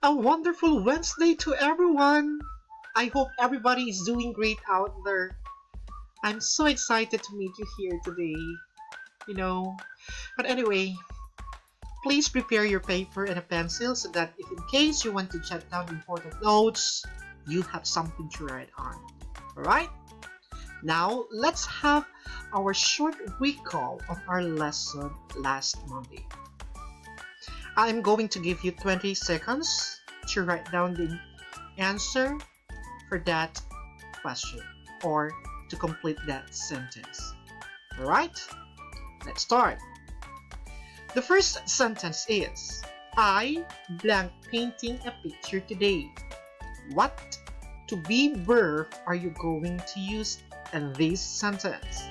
A wonderful Wednesday to everyone! I hope everybody is doing great out there. I'm so excited to meet you here today, you know. But anyway, please prepare your paper and a pencil so that if in case you want to jot down important notes, you have something to write on. Alright? Now, let's have our short recall of our lesson last Monday. I'm going to give you 20 seconds to write down the answer for that question or to complete that sentence. Alright? Let's start. The first sentence is, I blank painting a picture today. What to be verb are you going to use in this sentence?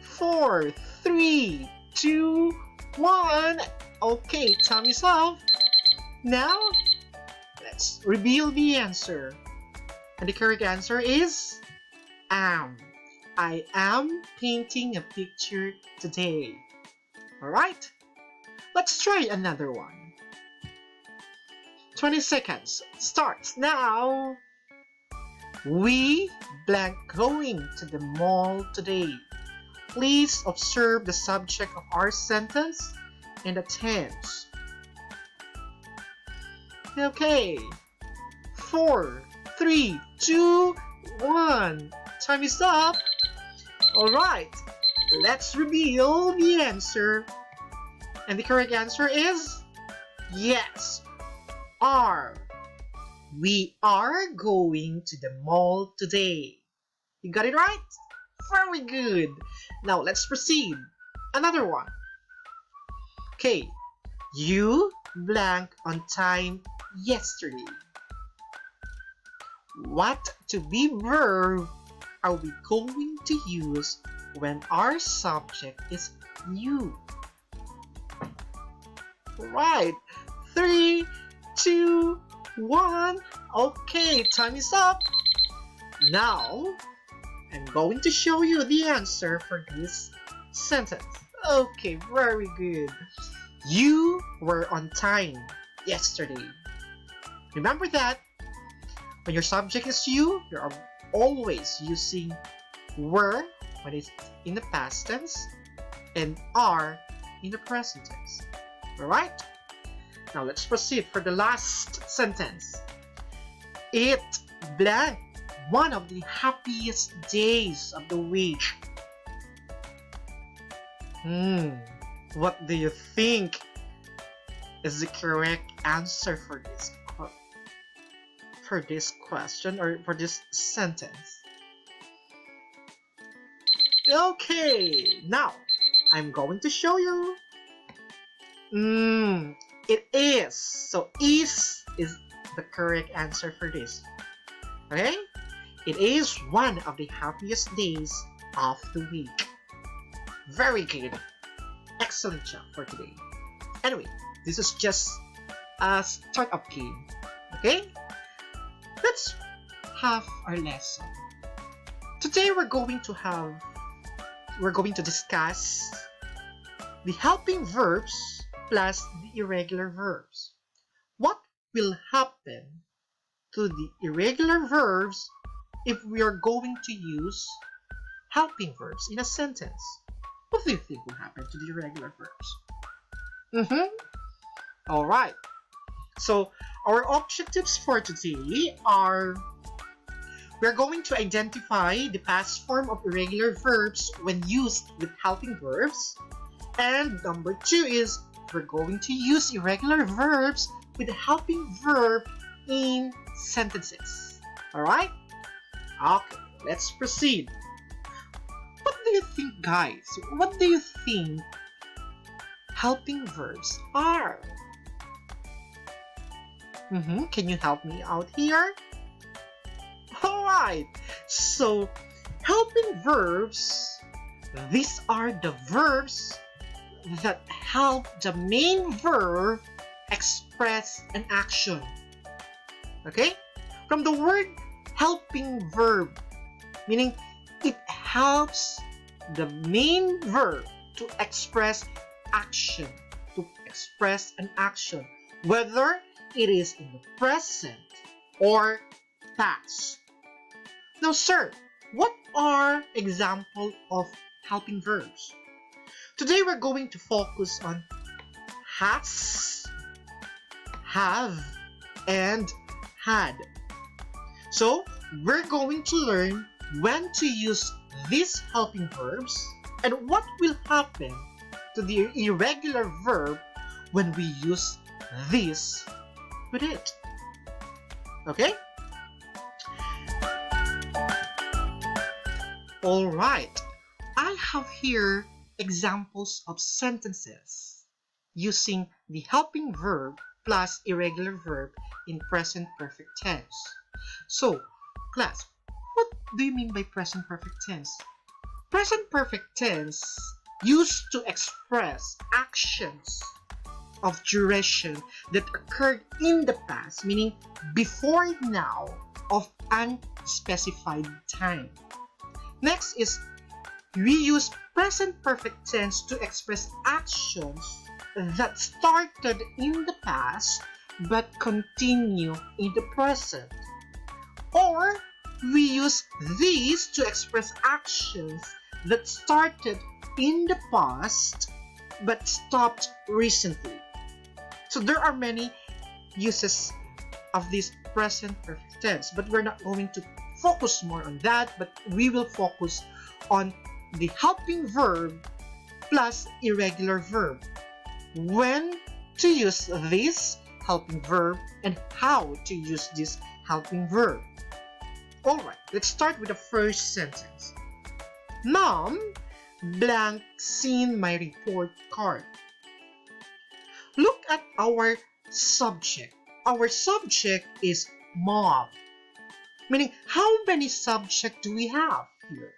Four, three, two, one. Okay, time is up. Now, let's reveal the answer. And the correct answer is am. I am painting a picture today. Alright, let's try another one. 20 seconds starts now. We blank going to the mall today. Please observe the subject of our sentence and the tense. Okay. 4, 3, 2, 1. Time is up. Alright. Let's reveal the answer. And the correct answer is yes. Are. We are going to the mall today. You got it right? Very good. Now let's proceed. Another one. Okay. You blank on time yesterday. What to be verb are we going to use when our subject is you? Right. 3, 2, 1. Okay, time is up. Now, I'm going to show you the answer for this sentence. Okay, very good. You were on time yesterday. Remember that when your subject is you are always using were when it's in the past tense and are in the present tense. Alright? Now let's proceed for the last sentence. It blank one of the happiest days of the week. What do you think is the correct answer for this question or for this sentence? Okay, now I'm going to show you. It is. So is the correct answer for this. Okay? It is one of the happiest days of the week. Very good. Excellent job for today. Anyway, this is just a startup game. Okay? Let's have our lesson. Today we're going to discuss the helping verbs plus the irregular verbs. What will happen to the irregular verbs if we are going to use helping verbs in a sentence? What do you think will happen to the irregular verbs? Alright. So, our objectives for today are we're going to identify the past form of irregular verbs when used with helping verbs. And number 2 is we're going to use irregular verbs with a helping verb in sentences. Alright? Okay, let's proceed. What do you think, guys? What do you think helping verbs are? Can you help me out here? Alright, so helping verbs, these are the verbs that help the main verb express an action. Okay? From the word helping verb, meaning it helps the main verb to express action, to express an action, whether it is in the present or past. Now, sir, what are examples of helping verbs? Today we're going to focus on has, have, and had. So, we're going to learn when to use these helping verbs and what will happen to the irregular verb when we use this with it. Okay? Alright, I have here examples of sentences using the helping verb plus irregular verb in present perfect tense. So, class, what do you mean by present perfect tense? Present perfect tense used to express actions of duration that occurred in the past, meaning before now of unspecified time. Next is we use present perfect tense to express actions that started in the past but continue in the present. Or we use these to express actions that started in the past but stopped recently. So there are many uses of this present perfect tense, but we're not going to focus more on that, but we will focus on the helping verb plus irregular verb. When to use this helping verb and how to use this helping verb. Alright, let's start with the first sentence. Mom, blank seen my report card. Look at our subject. Our subject is mom. Meaning, how many subjects do we have here?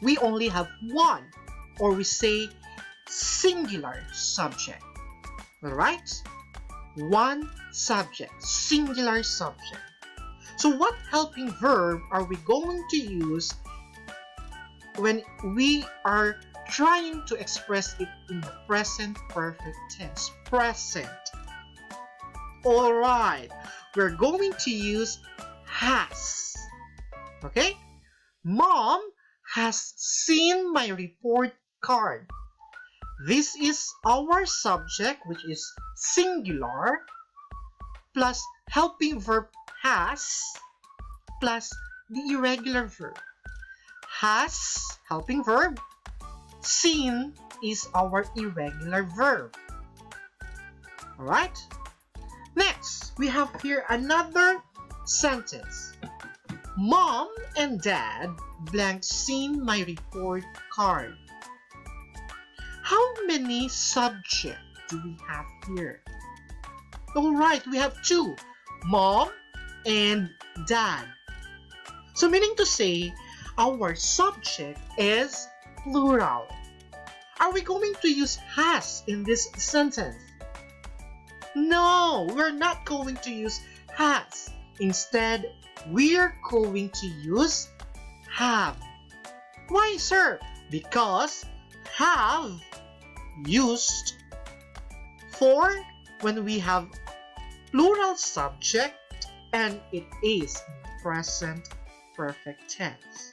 We only have one, or we say singular subject. Alright? One subject, singular subject. So what helping verb are we going to use when we are trying to express it in the present perfect tense? Present. Alright, we're going to use has. Okay? Mom has seen my report card. This is our subject, which is singular, plus helping verb has, plus the irregular verb. Has, helping verb. Seen is our irregular verb. Alright? Next, we have here another sentence. Mom and Dad blank seen my report card. How many subjects do we have here? Alright, we have two. Mom and Dad. So meaning to say, our subject is plural. Are we going to use has in this sentence? No, we're not going to use has. Instead, we're going to use have. Why, sir? Because have used for when we have plural subject and it is in present perfect tense.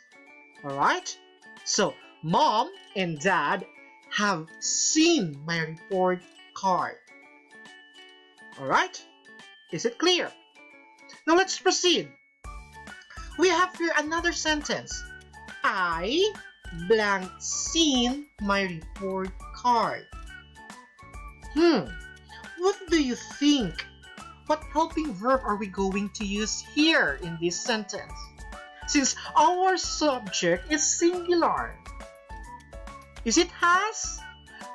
Alright? So, Mom and Dad have seen my report card. Alright? Is it clear? Now let's proceed. We have here another sentence. I blank seen my report card. What do you think? What helping verb are we going to use here in this sentence? Since our subject is singular. Is it has?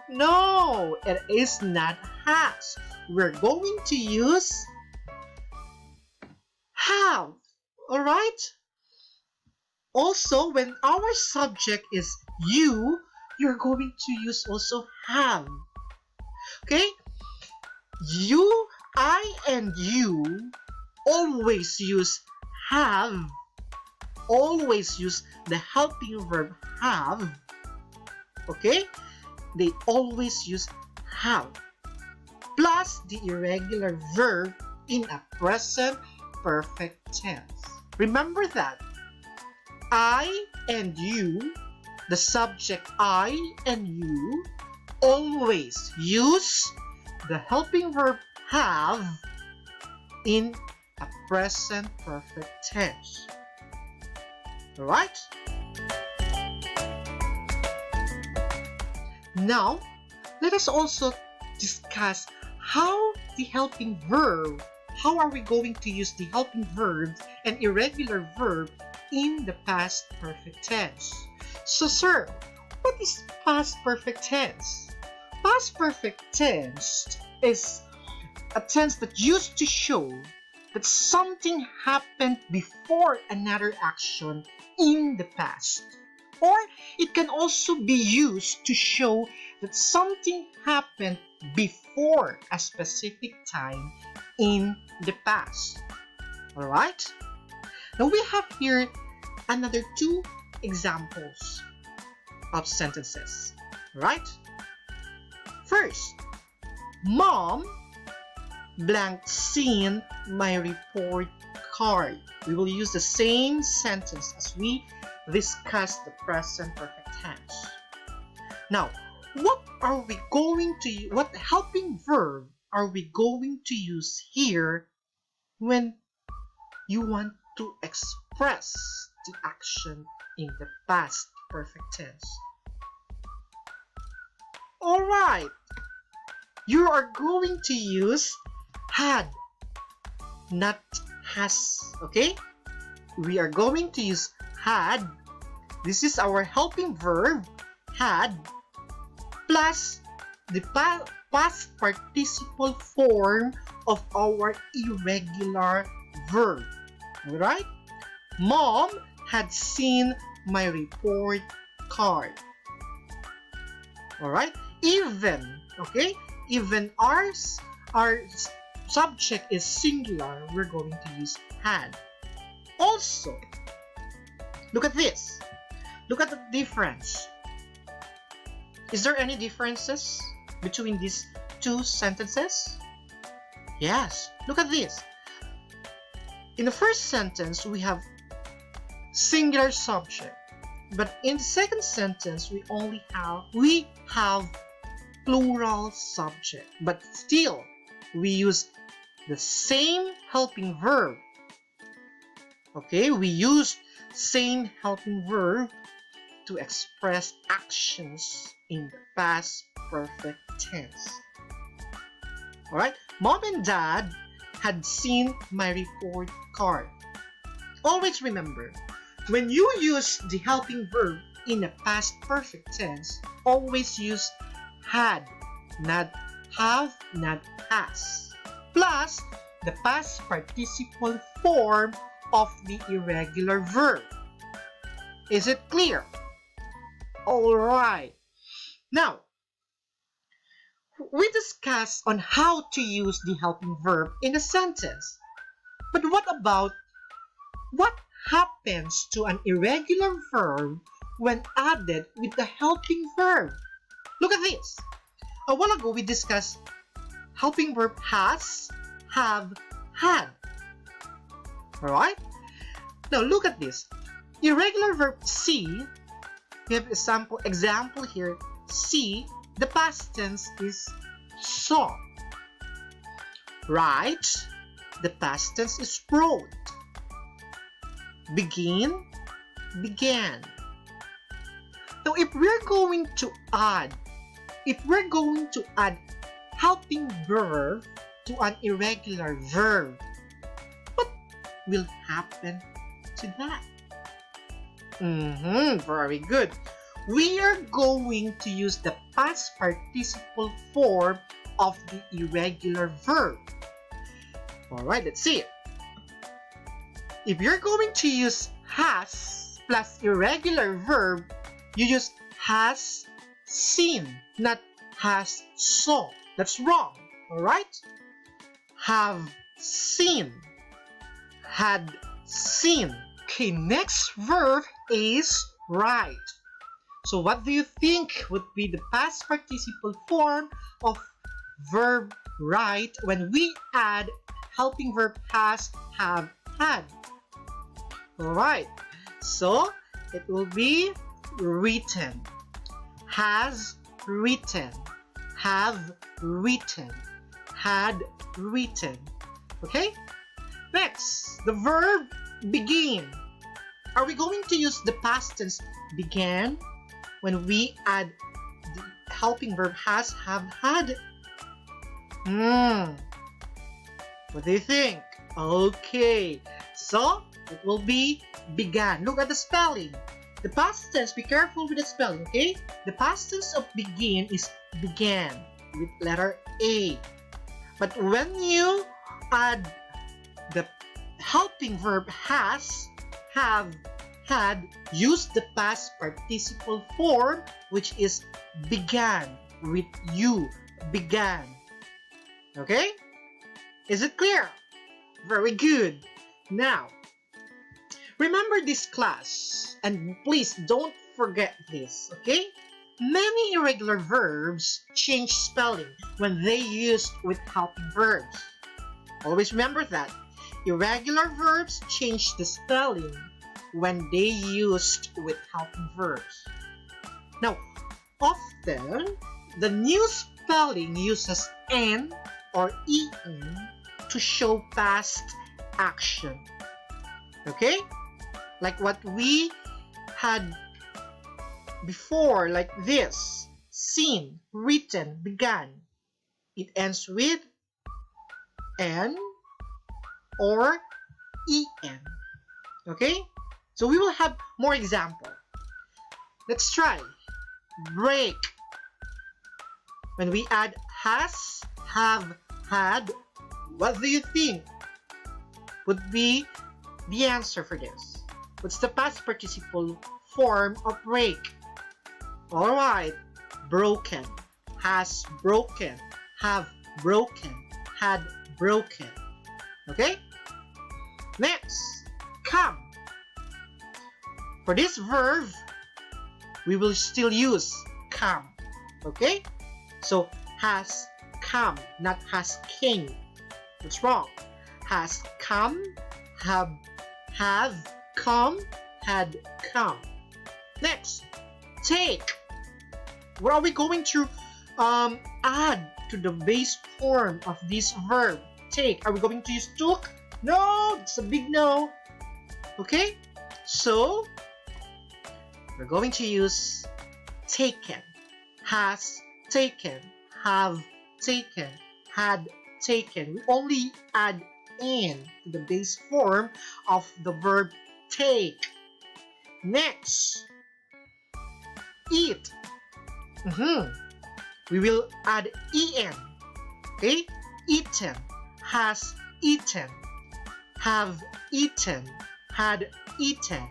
No, it is not has. We're going to use have. Alright? Also, when our subject is you, you're going to use also have. Okay? You, I, and you always use have. Always use the helping verb have. Okay? they always use have plus the irregular verb in a present perfect tense. Remember that I and you, the subject I and you, always use the helping verb have in a present perfect tense. Alright? Now, let us also discuss how the helping verb, how are we going to use the helping verbs and irregular verb in the past perfect tense. So, sir, what is past perfect tense? Past perfect tense is a tense that used to show that something happened before another action in the past. Or it can also be used to show that something happened before a specific time in the past. Alright? Now we have here another two examples of sentences. Alright? First, Mom blank seen my report card. We will use the same sentence as we discussed the present perfect tense. Now, what helping verb are we going to use here when you want to express the action in the past perfect tense? Alright, you are going to use had, not has, okay? We are going to use had. This is our helping verb, had, plus the past participle form of our irregular verb. Alright? Mom had seen my report card. Alright? Even, okay? Even our subject is singular, we're going to use had. Also, look at this. Look at the difference. Is there any differences between these two sentences? Yes. Look at this. In the first sentence, we have singular subject. But in the second sentence, we have plural subject. But still, we use the same helping verb. Okay, we use same helping verb to express actions in the past perfect tense. Alright, Mom and Dad had seen my report card. Always remember, when you use the helping verb in a past perfect tense, always use had, not have, not has, plus the past participle form of the irregular verb. Is it clear? Alright. Now, we discussed on how to use the helping verb in a sentence. But what about what happens to an irregular verb when added with the helping verb? Look at this. A while ago, we discussed helping verb has, have, had. Alright? Now, look at this. Irregular verb see, we have example here, see, the past tense is saw. Write, the past tense is wrote. Begin, began. Now, if we're going to add helping verb to an irregular verb, what will happen to that? Very good. We are going to use the past participle form of the irregular verb. Alright, let's see it. If you're going to use has plus irregular verb, you use has seen, not has saw. That's wrong. Alright? Have seen. Had seen. Okay, next verb is write. So what do you think would be the past participle form of verb write when we add helping verb has, have, had? Alright, so it will be written, has written, have written, had written. Okay? Next, the verb begin. Are we going to use the past tense began when we add the helping verb has, have, had? What do you think? Okay, so it will be began. Look at the spelling. The past tense, be careful with the spelling, okay? The past tense of begin is began with letter A. But when you add the helping verb has, have, had, use the past participle form, which is began with you, began. Okay? Is it clear? Very good. Now, remember this class, and please don't forget this, okay? Many irregular verbs change spelling when they used with helping verbs. Always remember that. Irregular verbs change the spelling when they used with helping verbs. Now, often, the new spelling uses N or EN to show past action. Okay? Like what we had before, like this. Seen, written, began. It ends with N or EN. Okay? So we will have more example. Let's try. Break. When we add has, have, had, what do you think would be the answer for this? What's the past participle form of break? Alright, broken, has broken, have broken, had broken. Okay? Next, come. For this verb, we will still use come. Okay? So, has come, not has came. That's wrong. Has come, have come, had come. Next, take. What are we going to add to the base form of this verb? Take. Are we going to use took? No, it's a big no. Okay? So, we're going to use taken. Has taken, have taken, had taken. We only add in to the base form of the verb take. Next, eat. We will add en. Okay? Eaten, has eaten, have eaten, had eaten.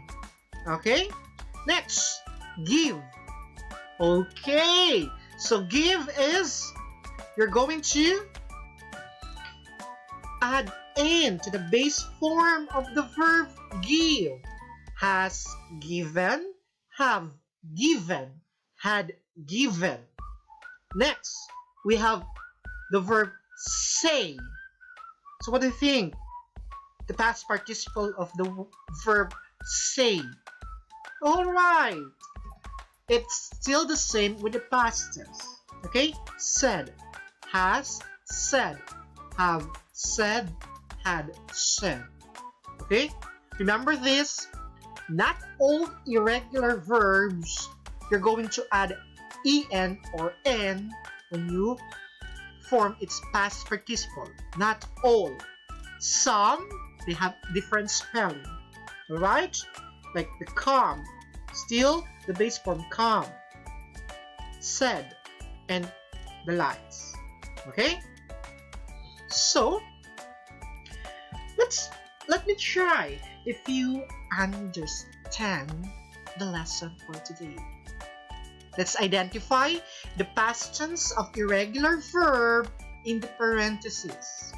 Okay? Next, give. Okay, so give is, you're going to add in to the base form of the verb give. Has given, have given, had given. Next, we have the verb say. So what do you think? The past participle of the verb say. Alright, it's still the same with the past tense. Okay? Said, has said, have said, had said. Okay? Remember this. Not all irregular verbs you're going to add en or n when you form its past participle. Not all. Some, they have different spelling. Alright? Like the come. Still, the base form come. Said. And the likes. Okay? So, let me try if you understand the lesson for today. Let's identify the past tense of irregular verb in the parentheses.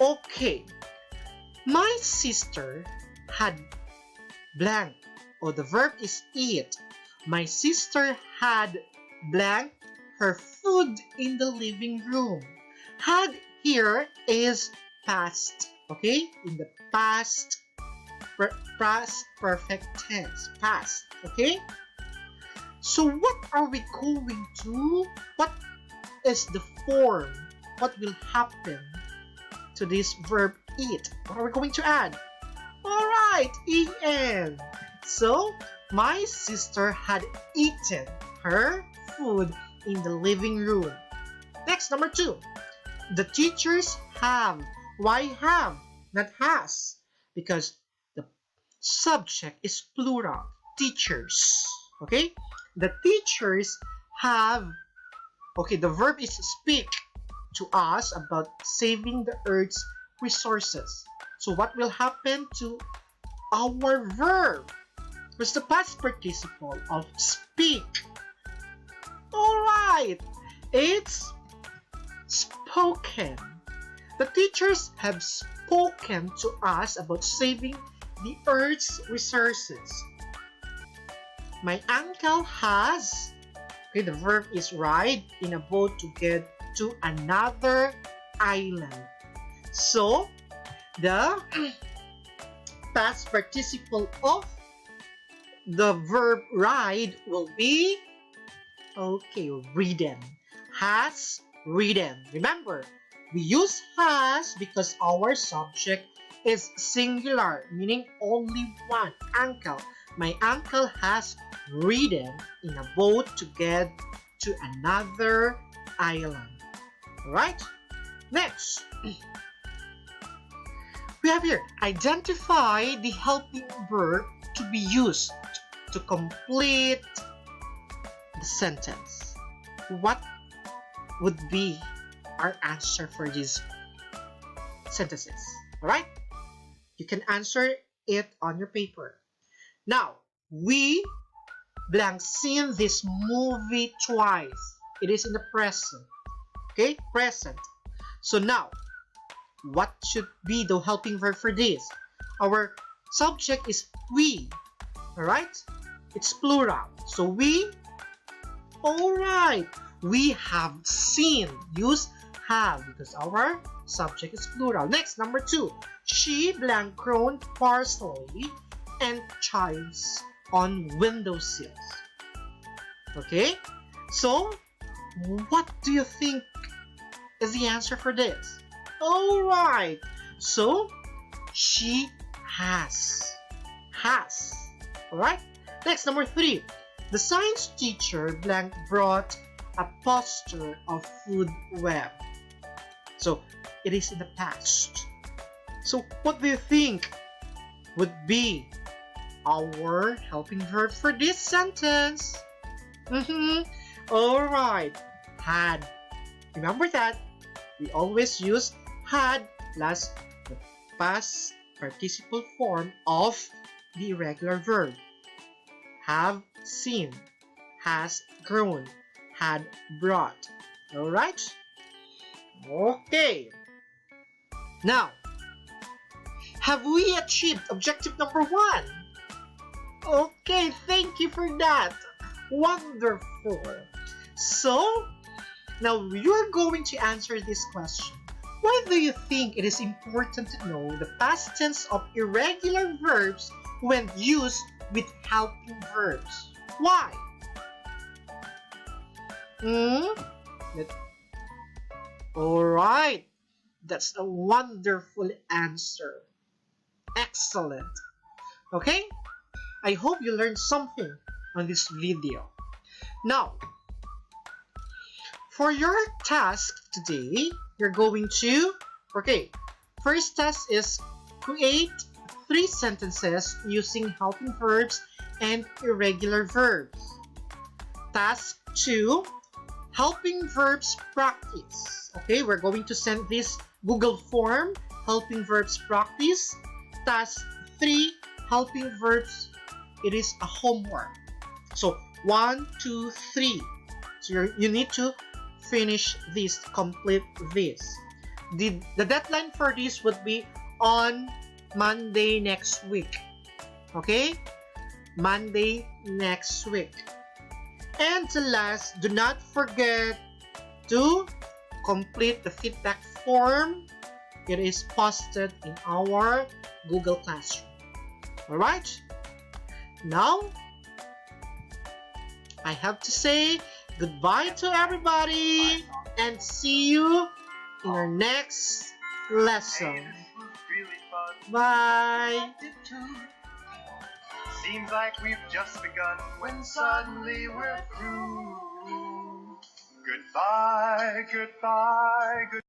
Okay. My sister had blank. Oh, the verb is eat. My sister had blank her food in the living room. Had here is past, okay? In the past perfect tense, past, okay? So what are we going to? What is the form? What will happen to this verb eat? What are we going to add? Alright, en. So, my sister had eaten her food in the living room. Next, number 2. The teachers have. Why have? Not has. Because the subject is plural. Teachers. Okay? The teachers have. Okay, the verb is speak to us about saving the Earth's resources. So what will happen to our verb? What's the past participle of speak? Alright, it's spoken. The teachers have spoken to us about saving the Earth's resources. My uncle has, okay, the verb is ride in a boat to get to another island. So, the past participle of the verb ride will be, okay, ridden. Has ridden. Remember, we use has because our subject is singular, meaning only one. Uncle. My uncle has ridden in a boat to get to another island. Alright? Next. We have here, identify the helping verb to be used to complete the sentence. What would be our answer for these sentences? Alright? You can answer it on your paper. Now, we blank seen this movie twice. It is in the present. Okay? Present. So now, what should be the helping verb for this? Our subject is we. Alright? It's plural. So we. Alright. We have seen. Use have because our subject is plural. Next, number 2. She blank grown parsley and chives on windowsills. Okay? So, what do you think is the answer for this? Alright. So, she has. Has. Alright? Next, number 3. The science teacher blank brought a poster of food web. So, it is in the past. So, what do you think would be our helping verb for this sentence? Alright. Had. Remember that we always use had plus the past participle form of the irregular verb. Have seen, has grown, had brought. Alright? Okay. Now, have we achieved objective number 1? Okay, thank you for that. Wonderful. So, now you're going to answer this question. Why do you think it is important to know the past tense of irregular verbs when used with helping verbs? Why? Alright. That's a wonderful answer. Excellent. Okay? I hope you learned something on this video. Now, for your task today, you're going to, okay, first task is create 3 sentences using helping verbs and irregular verbs. Task 2, helping verbs practice. Okay, we're going to send this Google form, helping verbs practice. Task 3, helping verbs, it is a homework. So 1, 2, 3. So you need to finish this, complete this. The deadline for this would be on Monday next week. Okay? Monday next week. And the last, do not forget to complete the feedback form. It is posted in our Google Classroom. Alright? Now, I have to say goodbye to everybody and see you in our next lesson. Bye! Seems like we've just begun when suddenly we're through. Goodbye, goodbye, goodbye.